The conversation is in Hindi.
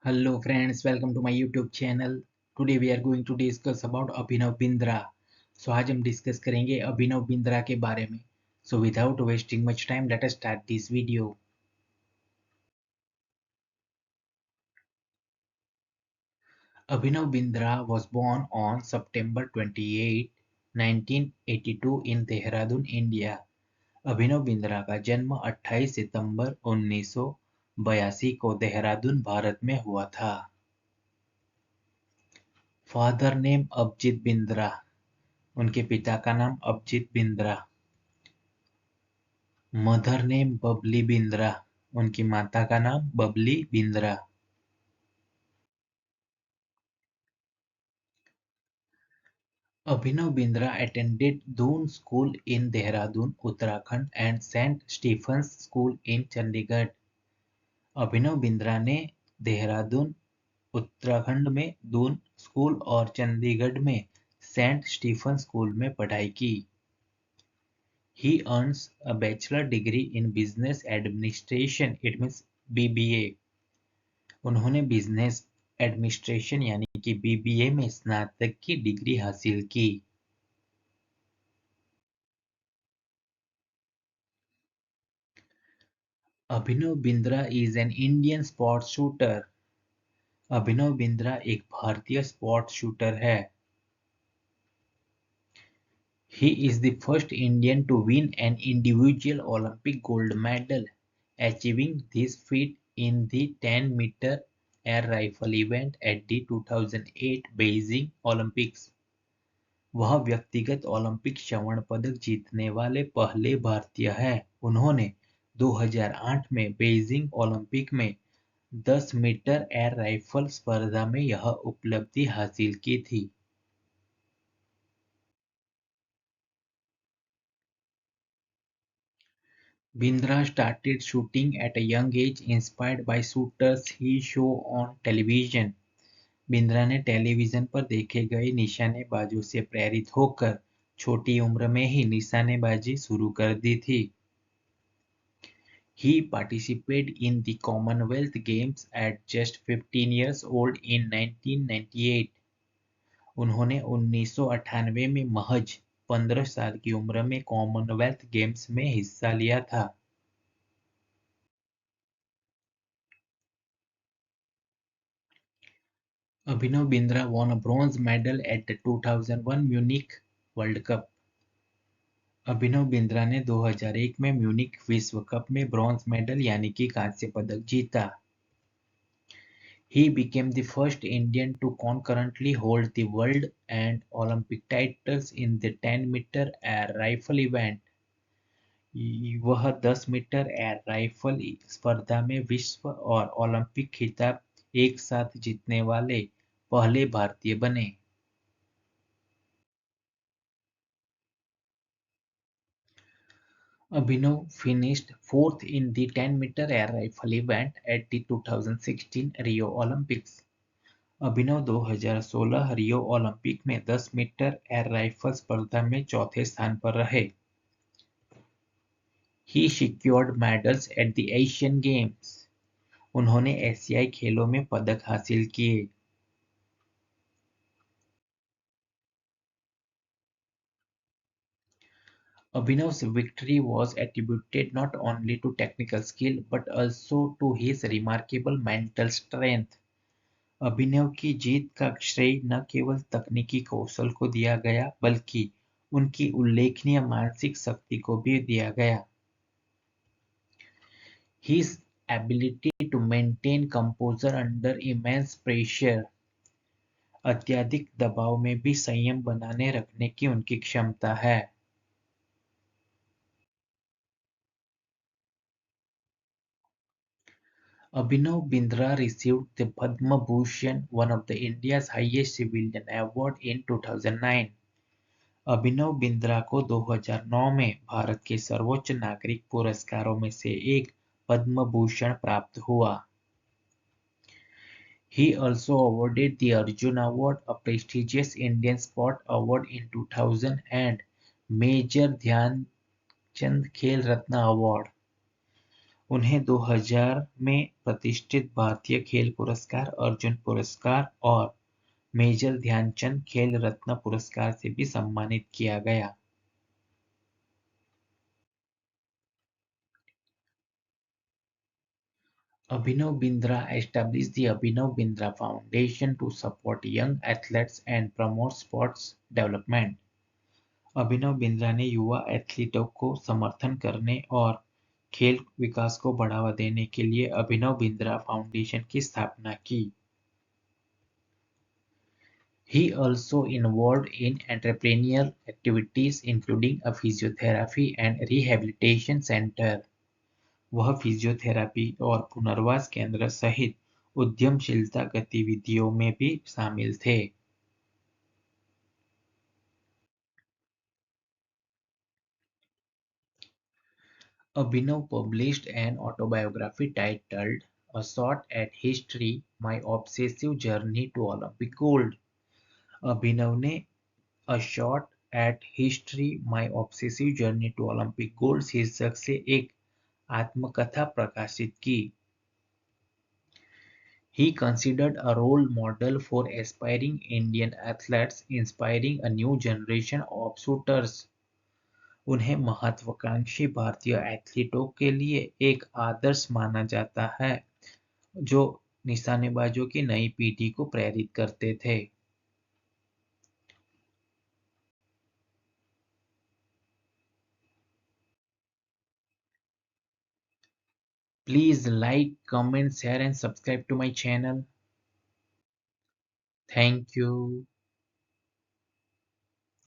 Hello friends, welcome to my YouTube channel. Today we are going to discuss about Abhinav Bindra. So आज हम डिस्कस करेंगे अभिनव बिंद्रा के बारे में. So without wasting much time, let us start this video. Abhinav Bindra was born on September 28, 1982 in Dehradun, India. Abhinav Bindra का जन्म 28 सितंबर 1982 को देहरादून, भारत में हुआ था. Father name Abhijeet Bindra. उनके पिता का नाम अभिजीत बिंद्रा. Mother name Babli Bindra. उनकी माता का नाम Babli Bindra. Abhinav Bindra attended Doon School in Dehradun, Uttarakhand and St. Stephen's School in Chandigarh. Abhinav Bindra ने देहरादून, उत्तराखंड में दून स्कूल और चंडीगढ़ में सेंट स्टीफन स्कूल में पढ़ाई की. He earns a bachelor degree in business administration, it means BBA. उन्होंने बिजनेस एडमिनिस्ट्रेशन यानी कि बीबीए में स्नातक की डिग्री हासिल की. Abhinav Bindra is an Indian sports shooter. Abhinav Bindra एक भारतीय स्पोर्ट्स शूटर है. He is the first Indian to win an individual Olympic gold medal, achieving this feat in the 10-meter air rifle event at the 2008 Beijing Olympics. वह व्यक्तिगत ओलंपिक स्वर्ण पदक जीतने वाले पहले भारतीय हैं. उन्होंने 2008 में बेइजिंग ओलंपिक में 10 मीटर एयर राइफल स्पर्धा में यह उपलब्धि हासिल की थी. Bindra started shooting at a young age inspired by shooters he saw on television. Bindra ने टेलीविजन पर देखे गए निशानेबाजों से प्रेरित होकर छोटी उम्र में ही निशानेबाजी शुरू कर दी थी. He participated in the Commonwealth Games at just 15 years old in 1998. उन्होंने 1998 में महज 15 साल की उम्र में कॉमनवेल्थ गेम्स में हिस्सा लिया था. Abhinav Bindra won a bronze medal at the 2001 Munich World Cup. Abhinav Bindra ने 2001 में म्यूनिक विश्व कप में ब्रॉन्ज मेडल यानी कि कांस्य पदक जीता. He became the first Indian to concurrently hold the world and Olympic titles in the 10-meter air rifle event. वह 10 मीटर एयर राइफल स्पर्धा में विश्व और ओलंपिक खिताब एक साथ जीतने वाले पहले भारतीय बने. Abhinav finished fourth in the 10-meter air rifle event at the 2016 Rio Olympics. Abhinav 2016 Rio Olympic में 10 मीटर एयर राइफल स्पर्धा में चौथे स्थान पर रहे. He secured medals at the Asian Games. उन्होंने एशियाई खेलों में पदक हासिल किए. Abhinav's victory was attributed not only to technical skill but also to his remarkable mental strength. अभिनव की जीत का श्रेय न केवल तकनीकी कौशल को दिया गया बल्कि उनकी उल्लेखनीय मानसिक शक्ति को भी दिया गया. His ability to maintain composure under immense pressure. अत्यधिक दबाव में भी संयम बनाने रखने की उनकी क्षमता है. Abhinav Bindra received the Padma Bhushan, one of the India's highest civilian award in 2009. Abhinav Bindra को 2009 में भारत के सर्वोच्च नागरिक पुरस्कारों में से एक पद्म भूषण प्राप्त हुआ. He also awarded the Arjun Award, a prestigious Indian sport award in 2000 and Major Dhyan Chand Khel Ratna Award. उन्हें 2000 में प्रतिष्ठित भारतीय खेल पुरस्कार, अर्जुन पुरस्कार और मेजर ध्यानचंद खेल रत्न पुरस्कार से भी सम्मानित किया गया। Abhinav Bindra established the Abhinav Bindra Foundation to support young athletes and promote sports development. Abhinav Bindra ने युवा एथलीटों को समर्थन करने और खेल विकास को बढ़ावा देने के लिए अभिनव बिंद्रा फाउंडेशन की स्थापना की। He also involved in entrepreneurial activities including a physiotherapy and rehabilitation center. वह फिजियोथेरेपी और पुनर्वास केंद्र सहित उद्यमशीलता गतिविधियों में भी शामिल थे। Abhinav published an autobiography titled A Shot at History: My Obsessive Journey to Olympic Gold। अभिनव ने A Shot at History: My Obsessive Journey to Olympic Gold शीर्षक से एक आत्मकथा प्रकाशित की। He considered a role model for aspiring Indian athletes, inspiring a new generation of shooters। उन्हें महत्वाकांक्षी भारतीय एथलीटों के लिए एक आदर्श माना जाता है, जो निशानेबाजों की नई पीढ़ी को प्रेरित करते थे। Please like, comment, share and subscribe to my channel. Thank you.